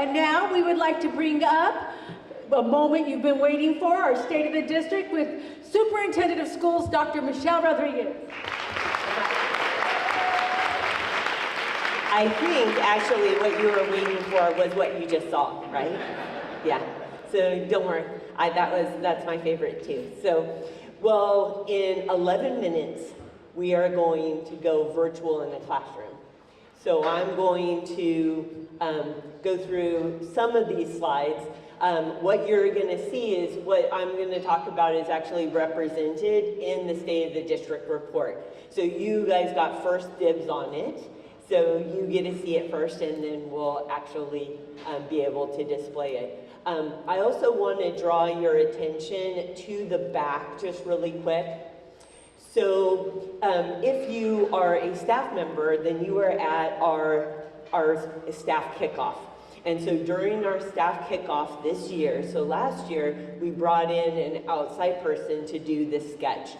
And now we would like to bring up a moment you've been waiting for, our State of the District with Superintendent of Schools, Dr. Michelle Rodriguez. I think actually what you were waiting for was what you just saw, right? Yeah, so don't worry, that's my favorite too. So, well, in 11 minutes, we are going to go virtual in the classroom. So I'm going to go through some of these slides. What you're going to see is what I'm going to talk about is actually represented in the State of the District report. So you guys got first dibs on it. So you get to see it first, and then we'll actually be able to display it. I also want to draw your attention to the back just really quick. So if you are a staff member, then you are at our staff kickoff. And so during our staff kickoff this year, so last year, we brought in an outside person to do this sketch.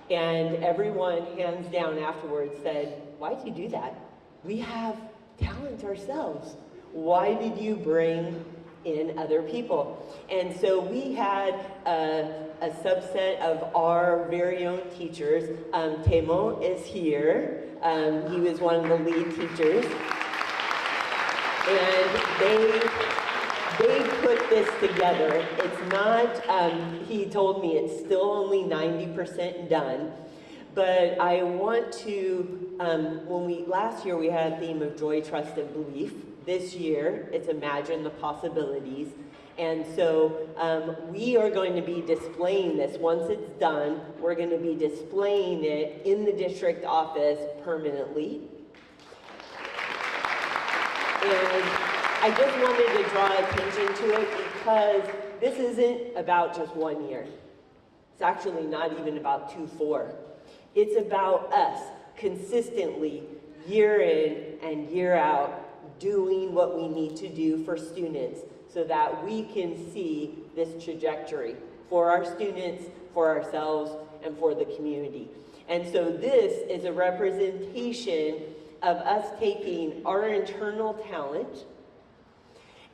And everyone, hands down afterwards, said, "Why'd you do that? We have talent ourselves. Why did you bring in other people?" And so we had a subset of our very own teachers. Temo is here. He was one of the lead teachers. And they put this together. It's not, he told me it's still only 90% done. But I want to, last year we had a theme of joy, trust, and belief. This year, it's imagine the possibilities. And so we are going to be displaying this. Once it's done, we're going to be displaying it in the district office permanently. And I just wanted to draw attention to it because this isn't about just 1 year. It's actually not even about 2-4. It's about us consistently, year in and year out, doing what we need to do for students so that we can see this trajectory for our students, for ourselves, and for the community. And so this is a representation of us taking our internal talent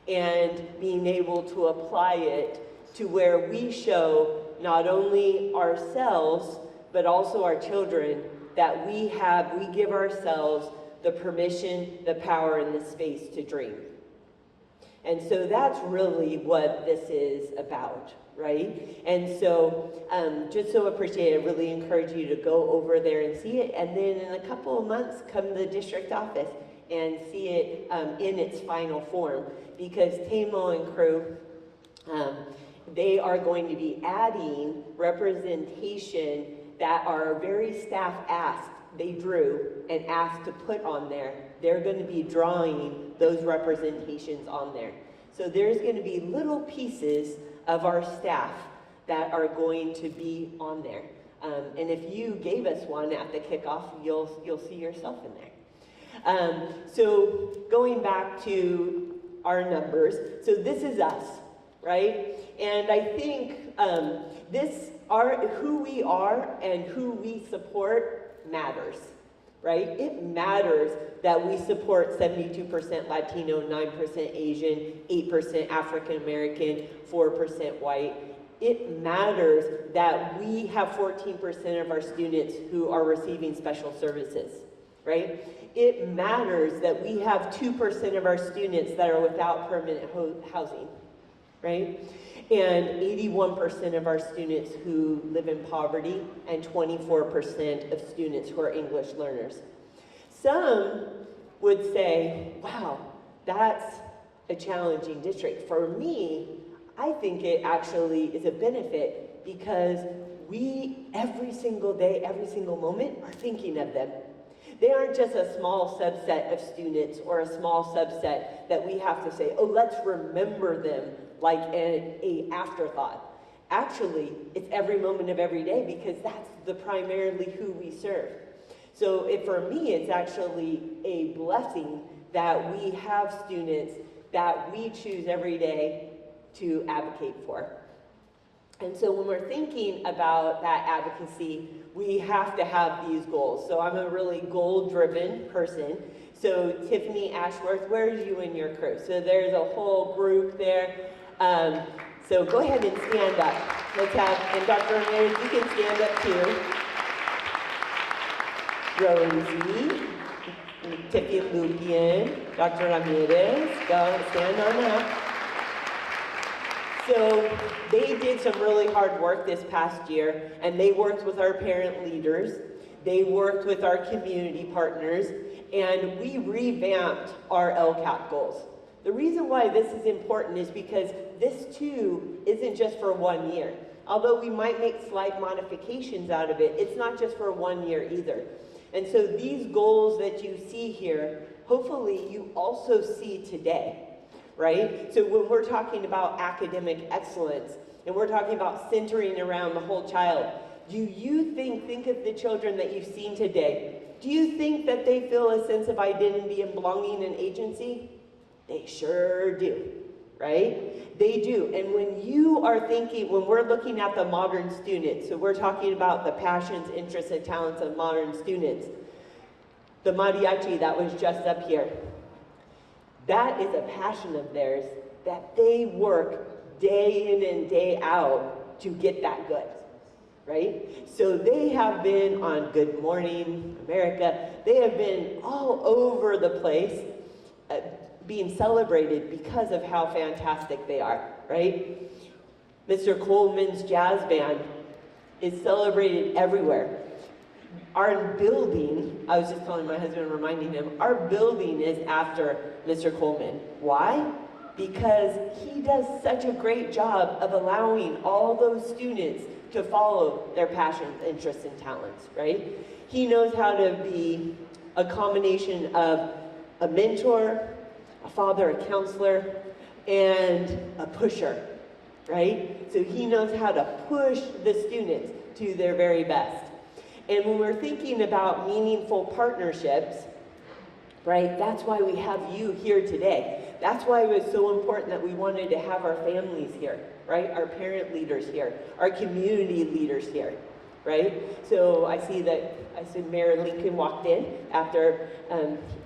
and being able to apply it to where we show not only ourselves, but also our children that we give ourselves the permission, the power, and the space to dream. And so that's really what this is about, right? And so just so appreciate it, I really encourage you to go over there and see it, and then in a couple of months, come to the district office and see it in its final form, because Tamo and crew, they are going to be adding representation that our very staff asked, they drew and asked to put on there. They're going to be drawing those representations on there. So there's going to be little pieces of our staff that are going to be on there. And if you gave us one at the kickoff, you'll see yourself in there. So going back to our numbers, so this is us, right? And I think who we are and who we support matters, right? It matters that we support 72% Latino, 9% Asian, 8% African American, 4% white. It matters that we have 14% of our students who are receiving special services, right? It matters that we have 2% of our students that are without permanent housing, right? And 81% of our students who live in poverty, and 24% of students who are English learners. Some would say, wow, that's a challenging district. For me, I think it actually is a benefit because we, every single day, every single moment, are thinking of them. They aren't just a small subset of students or a small subset that we have to say, oh, let's remember them like an afterthought. Actually, it's every moment of every day because that's primarily who we serve. So for me, it's actually a blessing that we have students that we choose every day to advocate for. And so when we're thinking about that advocacy, we have to have these goals. So I'm a really goal-driven person. So Tiffany Ashworth, where's you and your crew? So there's a whole group there. So go ahead and stand up. Let's have, and Dr. Ramirez, you can stand up too. Rosie, Tiffany Lupian, Dr. Ramirez, go stand on up. So they did some really hard work this past year, and they worked with our parent leaders, they worked with our community partners, and we revamped our LCAP goals. The reason why this is important is because this too isn't just for 1 year. Although we might make slight modifications out of it, it's not just for 1 year either. And so these goals that you see here, hopefully you also see today. Right? So when we're talking about academic excellence, and we're talking about centering around the whole child, do you think of the children that you've seen today, do you think that they feel a sense of identity and belonging and agency? They sure do, right? They do. And when you are thinking, when we're looking at the modern student, so we're talking about the passions, interests, and talents of modern students, the mariachi that was just up here, that is a passion of theirs that they work day in and day out to get that good, right? So they have been on Good Morning America. They have been all over the place being celebrated because of how fantastic they are, right? Mr. Coleman's jazz band is celebrated everywhere. Our building, I was just telling my husband, reminding him, our building is after Mr. Coleman. Why? Because he does such a great job of allowing all those students to follow their passions, interests, and talents, right? He knows how to be a combination of a mentor, a father, a counselor, and a pusher, right? So he knows how to push the students to their very best. And when we're thinking about meaningful partnerships, right, that's why we have you here today. That's why it was so important that we wanted to have our families here, right? Our parent leaders here, our community leaders here, right? So I see Mayor Lincoln walked in after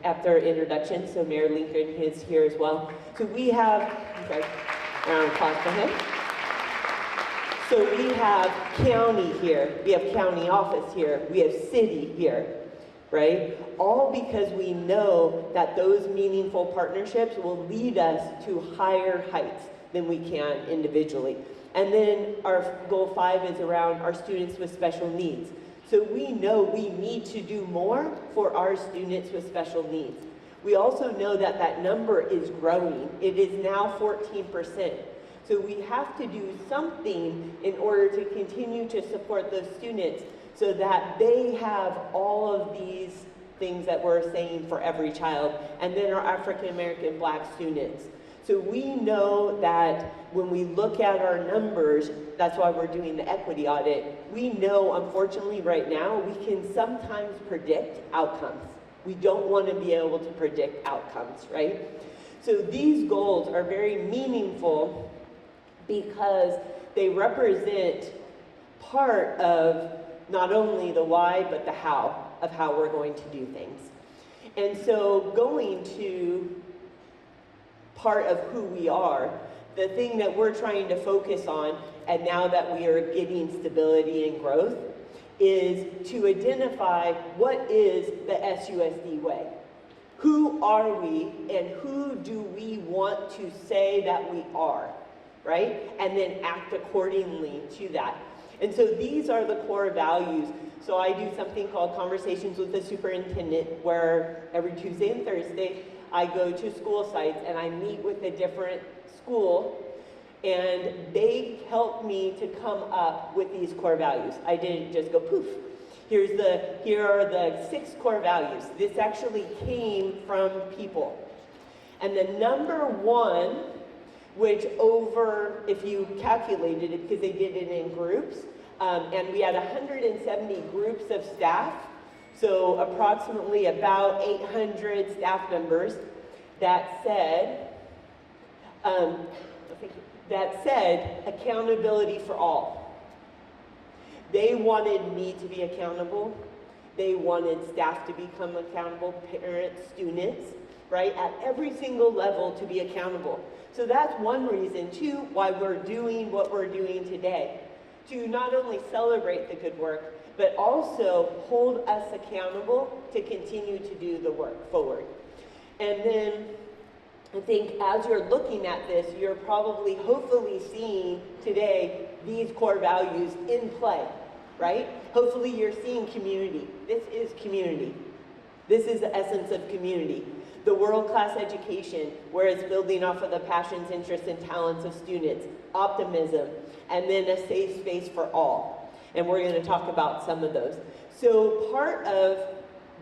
introduction, so Mayor Lincoln is here as well. So we have, round of applause for him. So we have county here, we have county office here, we have city here, right? All because we know that those meaningful partnerships will lead us to higher heights than we can individually. And then our goal 5 is around our students with special needs. So we know we need to do more for our students with special needs. We also know that that number is growing. It is now 14%. So we have to do something in order to continue to support those students so that they have all of these things that we're saying for every child, and then our African American Black students. So we know that when we look at our numbers, that's why we're doing the equity audit, we know unfortunately right now we can sometimes predict outcomes. We don't want to be able to predict outcomes, right? So these goals are very meaningful because they represent part of not only the why, but the how of how we're going to do things. And so going to part of who we are, the thing that we're trying to focus on, and now that we are getting stability and growth, is to identify what is the SUSD way. Who are we, and who do we want to say that we are, right? And then act accordingly to that. And so these are the core values. So I do something called Conversations with the Superintendent, where every Tuesday and Thursday, I go to school sites and I meet with a different school, and they help me to come up with these core values. I didn't just go poof. Here are the 6 core values. This actually came from people. And the number 1, which if you calculated it, because they did it in groups, and we had 170 groups of staff, so approximately about 800 staff members, that said, that said accountability for all. They wanted me to be accountable. They wanted staff to become accountable, parents, students, right? At every single level to be accountable. So that's one reason, too, why we're doing what we're doing today. To not only celebrate the good work, but also hold us accountable to continue to do the work forward. And then I think as you're looking at this, you're probably, hopefully seeing today these core values in play, right? Hopefully you're seeing community. This is community. This is the essence of community. The world-class education, where it's building off of the passions, interests, and talents of students, optimism, and then a safe space for all. And we're going to talk about some of those. So part of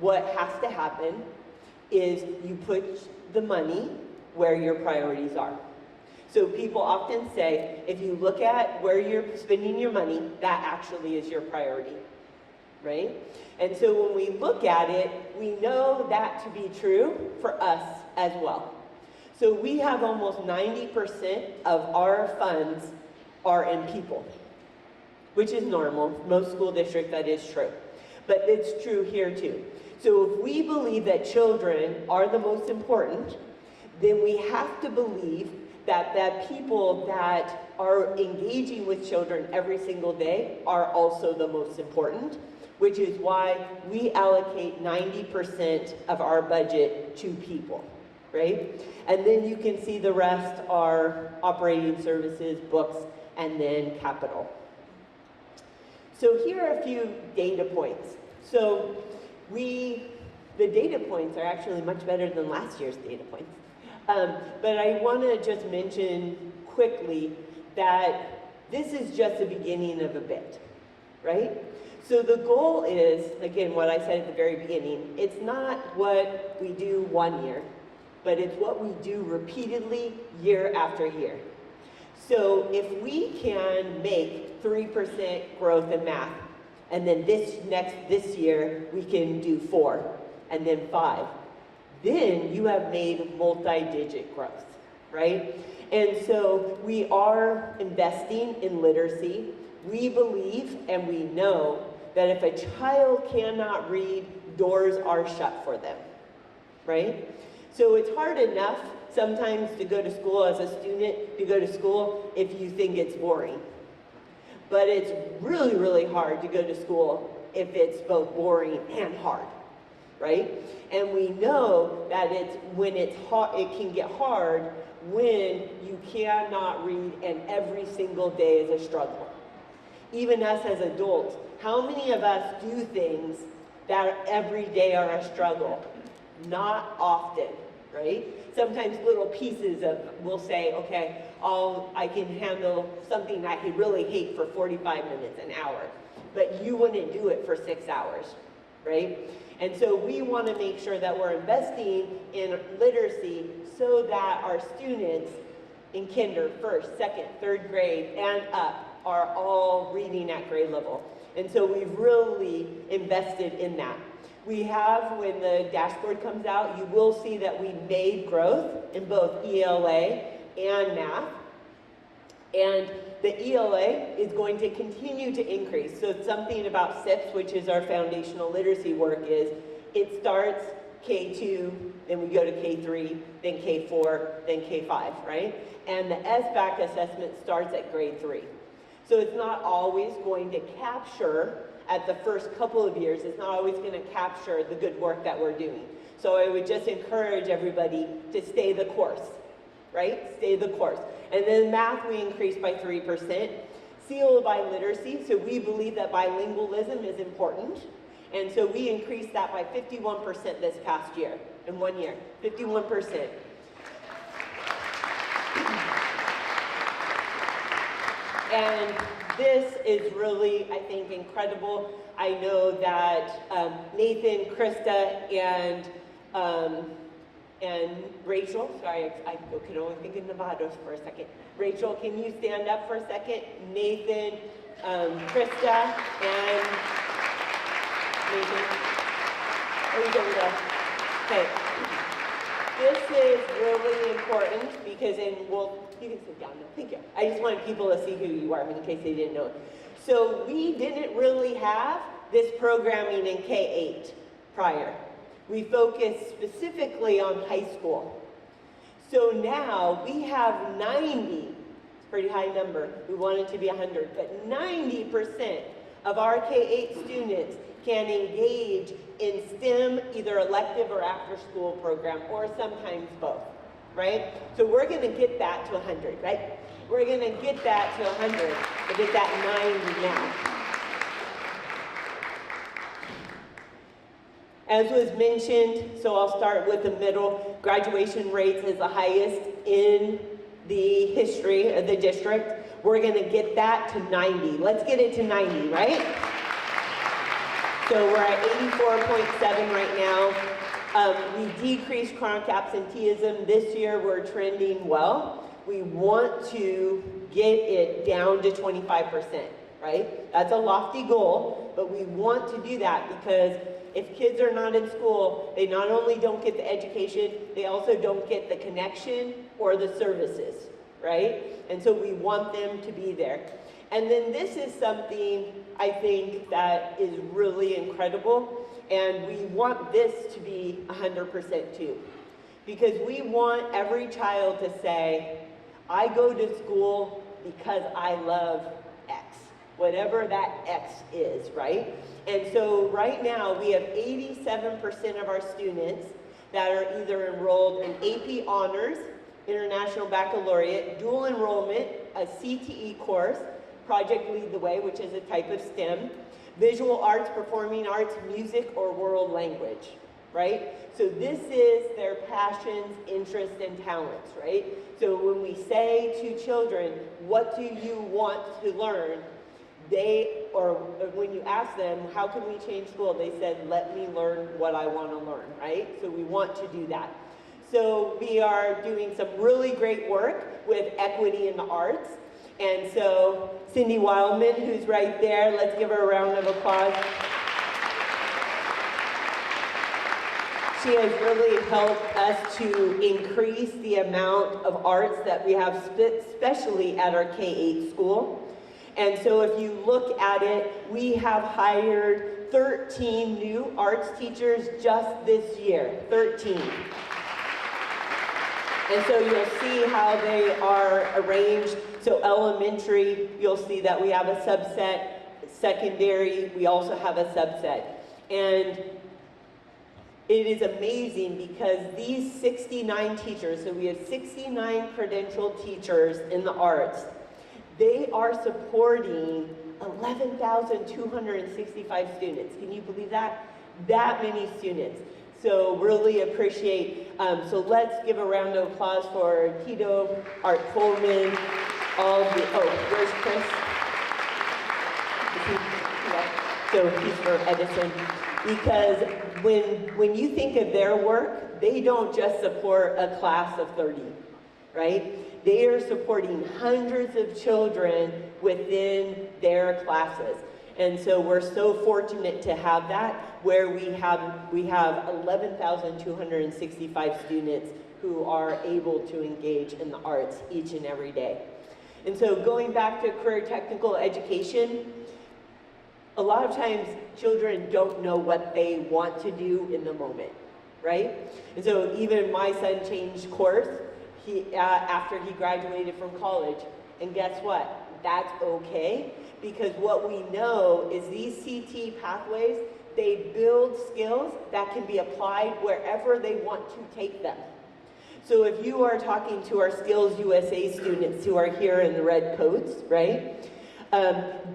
what has to happen is you put the money where your priorities are. So people often say, if you look at where you're spending your money, that actually is your priority, right? And so when we look at it, we know that to be true for us as well. So we have almost 90% of our funds are in people, which is normal. Most school districts, that is true. But it's true here too. So if we believe that children are the most important, then we have to believe that people that are engaging with children every single day are also the most important, which is why we allocate 90% of our budget to people, right? And then you can see the rest are operating services, books, and then capital. So here are a few data points. So the data points are actually much better than last year's data points. But I want to just mention quickly that this is just the beginning of a bit, right? So the goal is, again, what I said at the very beginning, it's not what we do one year, but it's what we do repeatedly year after year. So if we can make 3% growth in math, and then this year we can do 4, and then 5, then you have made multi-digit growth, right? And so we are investing in literacy. We believe and we know that if a child cannot read, doors are shut for them, right? So it's hard enough sometimes to go to school as a student, to go to school if you think it's boring. But it's really, really hard to go to school if it's both boring and hard, right? And we know that when it's hard, it can get hard when you cannot read and every single day is a struggle. Even us as adults, how many of us do things that every day are a struggle? Not often, right? Sometimes little pieces of, we'll say, okay, I can handle something I could really hate for 45 minutes, an hour. But you wouldn't do it for 6 hours, right? And so we want to make sure that we're investing in literacy so that our students in kinder, first, second, third grade, and up are all reading at grade level. And so we've really invested in that. We have, when the dashboard comes out, you will see that we made growth in both ELA and math. And the ELA is going to continue to increase. So it's something about SIPs, which is our foundational literacy work, is it starts K2, then we go to K3, then K4, then K5, right? And the SBAC assessment starts at grade 3. So it's not always going to capture, at the first couple of years, it's not always going to capture the good work that we're doing. So I would just encourage everybody to stay the course, right? Stay the course. And then math, we increased by 3%. Seal by literacy, so we believe that bilingualism is important. And so we increased that by 51% this past year, in 1 year, 51%. And this is really, I think, incredible. I know that Nathan, Krista, and Rachel, sorry, I could only think in Nevados for a second. Rachel, can you stand up for a second? Nathan, Krista, and Nathan. Oh, you go. Okay. This is really important because because you can sit down now, thank you. I just wanted people to see who you are in case they didn't know. So we didn't really have this programming in K-8 prior. We focused specifically on high school. So now we have 90, it's a pretty high number, we want it to be 100, but 90% of our K-8 students can engage in STEM, either elective or after-school program, or sometimes both, right? So we're gonna get that to 100, right? We're gonna get that to 100, but it's at 90 now. As was mentioned, so I'll start with the middle, graduation rates is the highest in the history of the district. We're gonna get that to 90. Let's get it to 90, right? So we're at 84.7 right now. We decreased chronic absenteeism. This year we're trending well. We want to get it down to 25%, right? That's a lofty goal, but we want to do that because if kids are not in school, they not only don't get the education, they also don't get the connection or the services, right? And so we want them to be there. And then this is something I think that is really incredible, and we want this to be 100% too. Because we want every child to say, I go to school because I love X, whatever that X is, right? And so right now we have 87% of our students that are either enrolled in AP Honors, International Baccalaureate, dual enrollment, a CTE course, Project Lead the Way, which is a type of STEM, visual arts, performing arts, music, or world language, right? So this is their passions, interests, and talents, right? So when we say to children, what do you want to learn? Or when you ask them, how can we change school? They said, let me learn what I want to learn, right? So we want to do that. So we are doing some really great work with equity in the arts. And so Cindy Wildman, who's right there, let's give her a round of applause. She has really helped us to increase the amount of arts that we have, especially at our K-8 school. And so if you look at it, we have hired 13 new arts teachers just this year, 13. And so you'll see how they are arranged. So elementary, you'll see that we have a subset. Secondary, we also have a subset. And it is amazing because these 69 teachers, so we have 69 credentialed teachers in the arts, they are supporting 11,265 students. Can you believe that? That many students. So really appreciate, so let's give a round of applause for Tito, Art Coleman, all the, where's Chris? So he's from Edison. Because when you think of their work, they don't just support a class of 30, right? They are supporting hundreds of children within their classes. And so we're so fortunate to have that, where we have 11,265 students who are able to engage in the arts each and every day. And so going back to career technical education, a lot of times children don't know what they want to do in the moment, right? And so even my son changed course after he graduated from college, and guess what? That's okay, because what we know is these CT pathways, they build skills that can be applied wherever they want to take them. So if you are talking to our Skills USA students who are here in the red coats, right?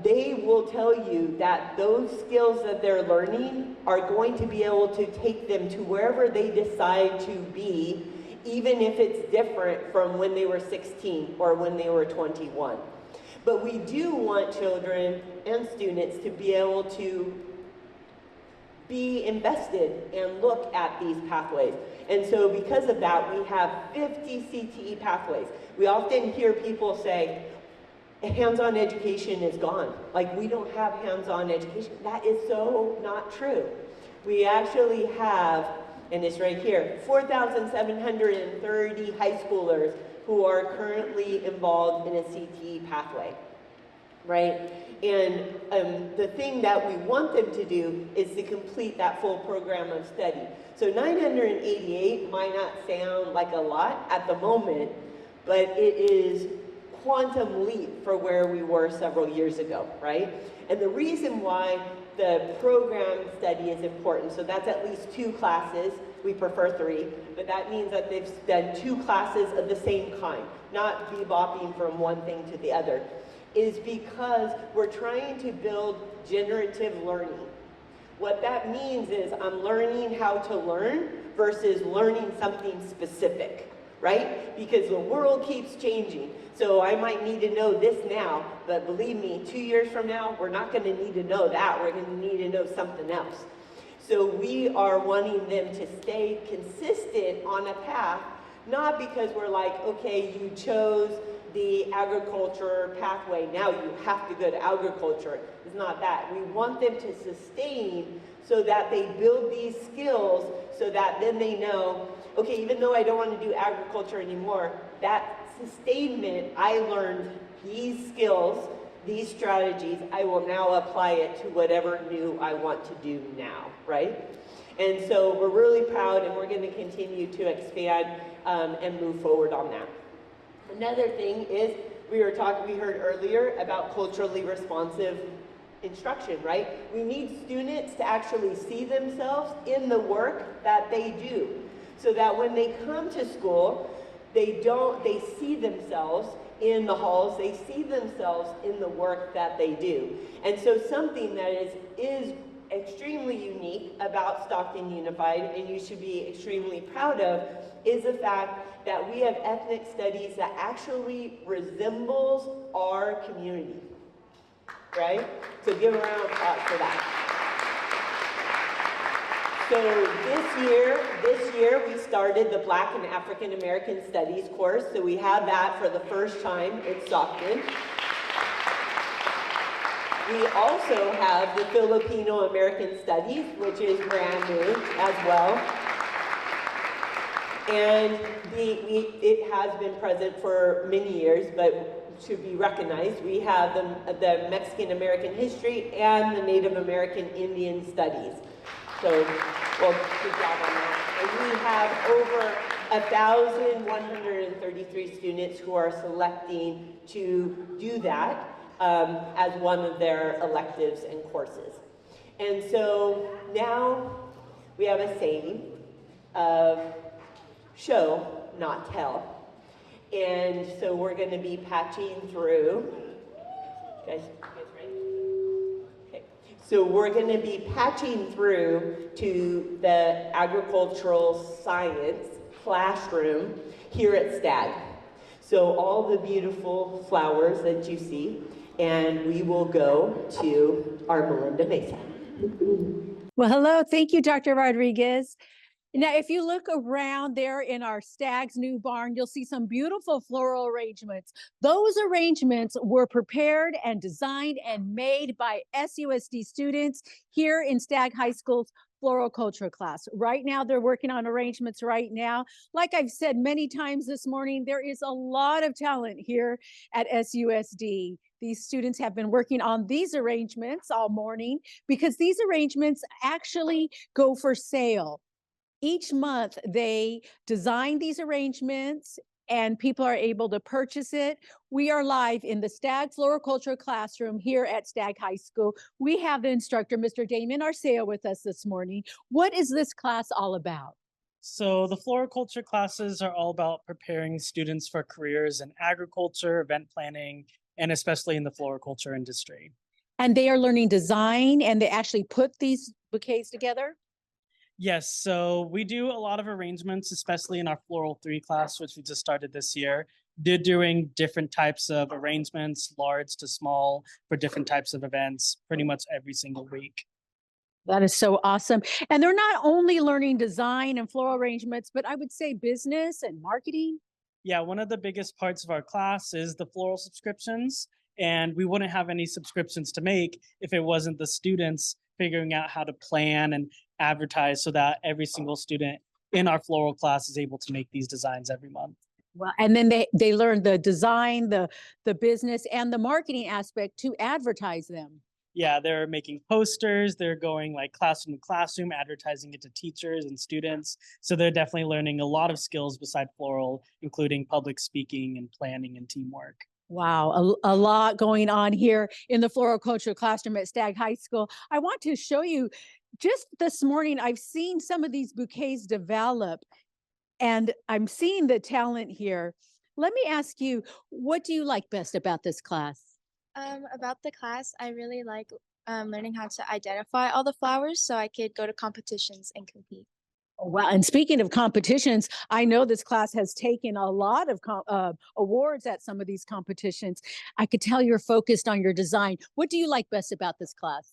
They will tell you that those skills that they're learning are going to be able to take them to wherever they decide to be, even if it's different from when they were 16 or when they were 21. But we do want children and students to be able to be invested and look at these pathways. And so because of that, we have 50 CTE pathways. We often hear people say, hands-on education is gone. Like, we don't have hands-on education. That is so not true. We actually have and it's right here, 4,730 high schoolers who are currently involved in a CTE pathway, right? And the thing that we want them to do is to complete that full program of study. So 988 might not sound like a lot at the moment, but it is quantum leap for where we were several years ago, right? And the reason why the program study is important, so that's at least 2 classes, we prefer 3, but that means that they've done 2 classes of the same kind, not bebopping from one thing to the other, is because we're trying to build generative learning. What that means is I'm learning how to learn versus learning something specific, right? Because the world keeps changing. So I might need to know this now, but believe me, 2 years from now, we're not going to need to know that. We're going to need to know something else. So we are wanting them to stay consistent on a path, not because we're like, okay, you chose the agriculture pathway, now you have to go to agriculture. It's not that. We want them to sustain so that they build these skills so that then they know, okay, even though I don't want to do agriculture anymore, that sustainment, I learned these skills, these strategies, I will now apply it to whatever new I want to do now, right? And so we're really proud, and we're going to continue to expand and move forward on that. Another thing is, we heard earlier about culturally responsive instruction, right? We need students to actually see themselves in the work that they do, so that when they come to school, they see themselves in the halls, they see themselves in the work that they do. And so something that is extremely unique about Stockton Unified, and you should be extremely proud of, is the fact that we have ethnic studies that actually resembles our community, right? So give a round of applause for that. So this year we started the Black and African American Studies course. So we have that for the first time at Stockton. We also have the Filipino American Studies, which is brand new as well. And it has been present for many years, but should be recognized. We have the Mexican American History and the Native American Indian Studies. So, well, good job on that. And we have over 1,133 students who are selecting to do that as one of their electives and courses. And so now we have a saying of show, not tell. And so we're going to be patching through. Guys ready? Okay. So we're going to be patching through to the agricultural science classroom here at STAG. So all the beautiful flowers that you see, and we will go to our Melinda Mason. Well, hello. Thank you, Dr. Rodriguez. Now, if you look around there in our Stag's new barn, you'll see some beautiful floral arrangements. Those arrangements were prepared and designed and made by SUSD students here in Stag High School's floral culture class. Right now, they're working on arrangements right now. Like I've said many times this morning, there is a lot of talent here at SUSD. These students have been working on these arrangements all morning because these arrangements actually go for sale. Each month, they design these arrangements and people are able to purchase it. We are live in the Stag Floriculture classroom here at Stag High School. We have the instructor, Mr. Damon Arceo, with us this morning. What is this class all about? So the floriculture classes are all about preparing students for careers in agriculture, event planning, and especially in the floriculture industry. And they are learning design and they actually put these bouquets together? Yes, so we do a lot of arrangements, especially in our Floral 3 class, which we just started this year. They're doing different types of arrangements, large to small, for different types of events, pretty much every single week. That is so awesome. And they're not only learning design and floral arrangements, but I would say business and marketing. Yeah, one of the biggest parts of our class is the floral subscriptions, and we wouldn't have any subscriptions to make if it wasn't the students figuring out how to plan and advertise so that every single student in our floral class is able to make these designs every month. Well, and then they learn the design, the business, and the marketing aspect to advertise them. Yeah, they're making posters, they're going like classroom to classroom, advertising it to teachers and students. So they're definitely learning a lot of skills beside floral, including public speaking and planning and teamwork. Wow, a lot going on here in the floriculture classroom at Stagg High School. I want to show you, just this morning, I've seen some of these bouquets develop, and I'm seeing the talent here. Let me ask you, what do you like best about this class? About the class, I really like learning how to identify all the flowers so I could go to competitions and compete. Oh, wow. And speaking of competitions, I know this class has taken a lot of awards at some of these competitions. I could tell you're focused on your design. What do you like best about this class?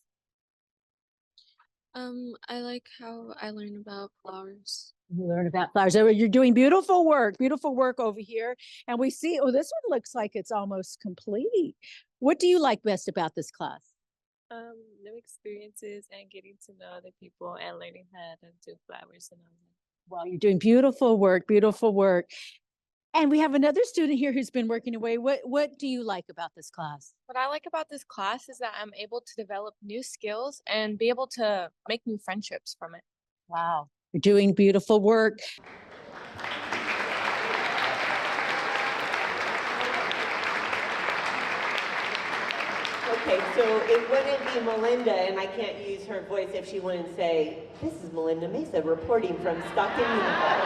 I like how I learn about flowers. You learn about flowers. Oh, you're doing beautiful work over here. And we see, oh, this one looks like it's almost complete. What do you like best about this class? New experiences and getting to know other people and learning how to do flowers and all that. Well, you're doing beautiful work, beautiful work. And we have another student here who's been working away. What do you like about this class? What I like about this class is that I'm able to develop new skills and be able to make new friendships from it. Wow. You're doing beautiful work. Okay, so it wouldn't be Melinda, and I can't use her voice if she wouldn't say, "This is Melinda Mesa reporting from Stockton Unified."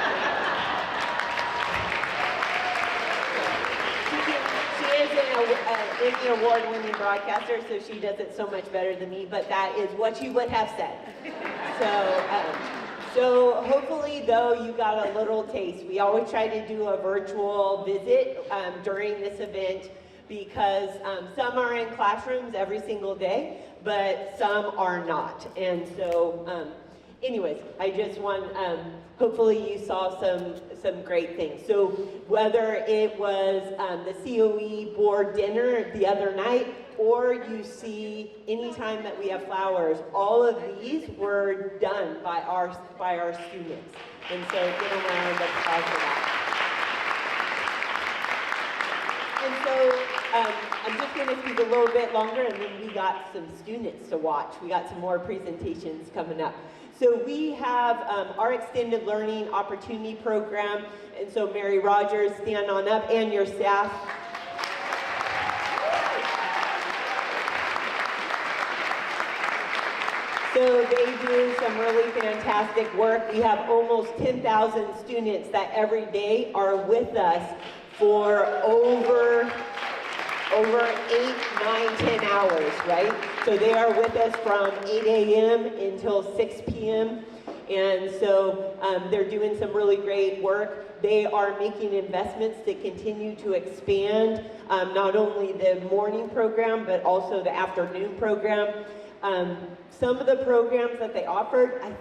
She is an Emmy Award-winning broadcaster, so she does it so much better than me, but that is what she would have said. So hopefully, though, you got a little taste. We always try to do a virtual visit during this event, because some are in classrooms every single day, but some are not. And so, anyways, I just want, hopefully you saw some great things. So whether it was the COE board dinner the other night, or you see anytime that we have flowers, all of these were done by our students. And so give them a round of applause for that. And so I'm just going to speak a little bit longer, and then we got some students to watch. We got some more presentations coming up. So we have our Extended Learning Opportunity Program, and so Mary Rogers, stand on up, and your staff. So they do some really fantastic work. We have almost 10,000 students that every day are with us for over 8, 9, 10 hours, right? So they are with us from 8 a.m. until 6 p.m. And so they're doing some really great work. They are making investments to continue to expand not only the morning program, but also the afternoon program. Some of the programs that they offer, I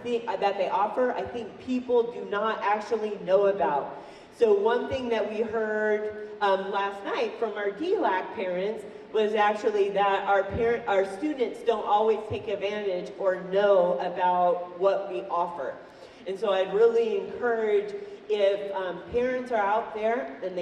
think people do not actually know about. So one thing that we heard last night from our DLAC parents was actually that our students don't always take advantage or know about what we offer. And so I'd really encourage, if parents are out there and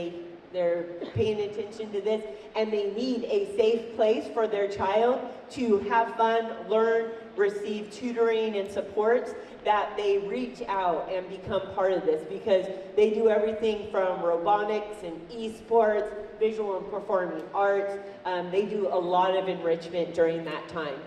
they're paying attention to this and they need a safe place for their child to have fun, learn, receive tutoring and supports, that they reach out and become part of this, because they do everything from robotics and esports, visual and performing arts. They do a lot of enrichment during that time.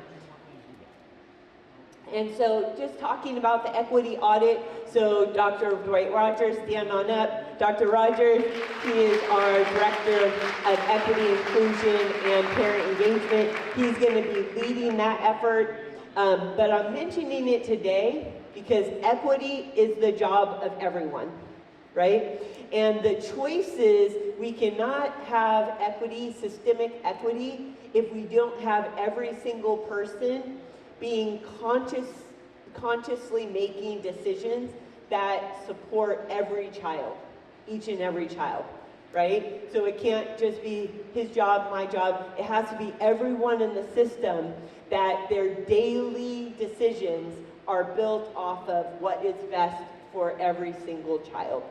And so just talking about the equity audit, so Dr. Dwight Rogers, stand on up. Dr. Rogers, he is our Director of Equity, Inclusion, and Parent Engagement. He's going to be leading that effort. But I'm mentioning it today because equity is the job of everyone, right? And the choices, we cannot have equity, systemic equity, if we don't have every single person being consciously making decisions that support every child, each and every child. right? So it can't just be his job, my job. It has to be everyone in the system, that their daily decisions are built off of what is best for every single child.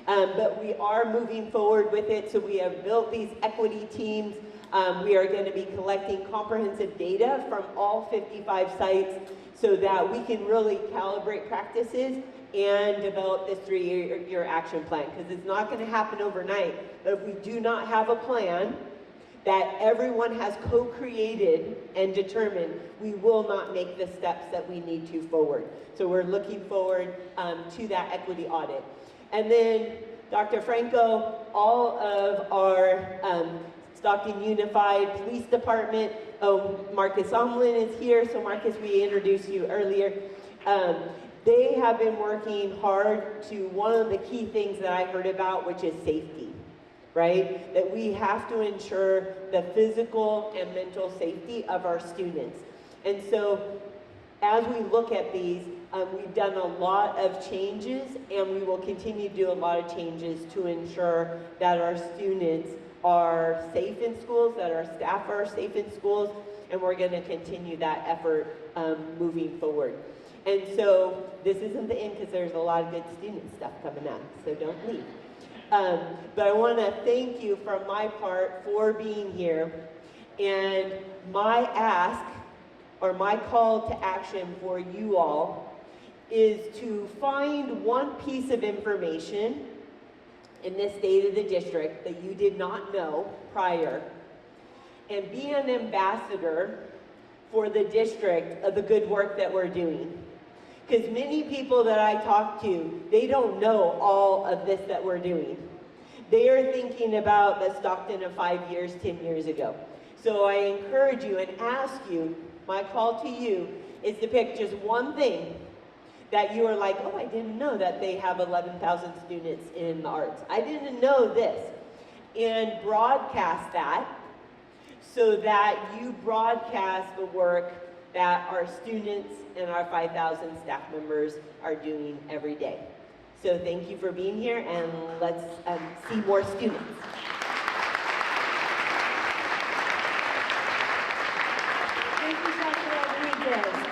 But we are moving forward with it, so we have built these equity teams. We are going to be collecting comprehensive data from all 55 sites so that we can really calibrate practices and develop this 3-year action plan, because it's not going to happen overnight. But if we do not have a plan that everyone has co-created and determined, we will not make the steps that we need to forward. So we're looking forward to that equity audit. And then Dr. Franco, all of our Stockton Unified Police Department, Marcus Omlin is here. So Marcus, we introduced you earlier. They have been working hard to one of the key things that I heard about, which is safety, right? That we have to ensure the physical and mental safety of our students. And so as we look at these, we've done a lot of changes, and we will continue to do a lot of changes to ensure that our students are safe in schools, that our staff are safe in schools, and we're going to continue that effort moving forward. And so this isn't the end, because there's a lot of good student stuff coming up, so don't leave. But I want to thank you from my part for being here, and my ask, or my call to action for you all, is to find one piece of information in this state of the district that you did not know prior, and be an ambassador for the district of the good work that we're doing. Because many people that I talk to, they don't know all of this that we're doing. They are thinking about the Stockton of 5 years, 10 years ago. So I encourage you and ask you, my call to you is to pick just one thing that you are like, oh, I didn't know that they have 11,000 students in the arts. I didn't know this. And broadcast that, so that you broadcast the work that our students and our 5,000 staff members are doing every day. So thank you for being here, and let's see more students. Thank you, Dr. Rodriguez.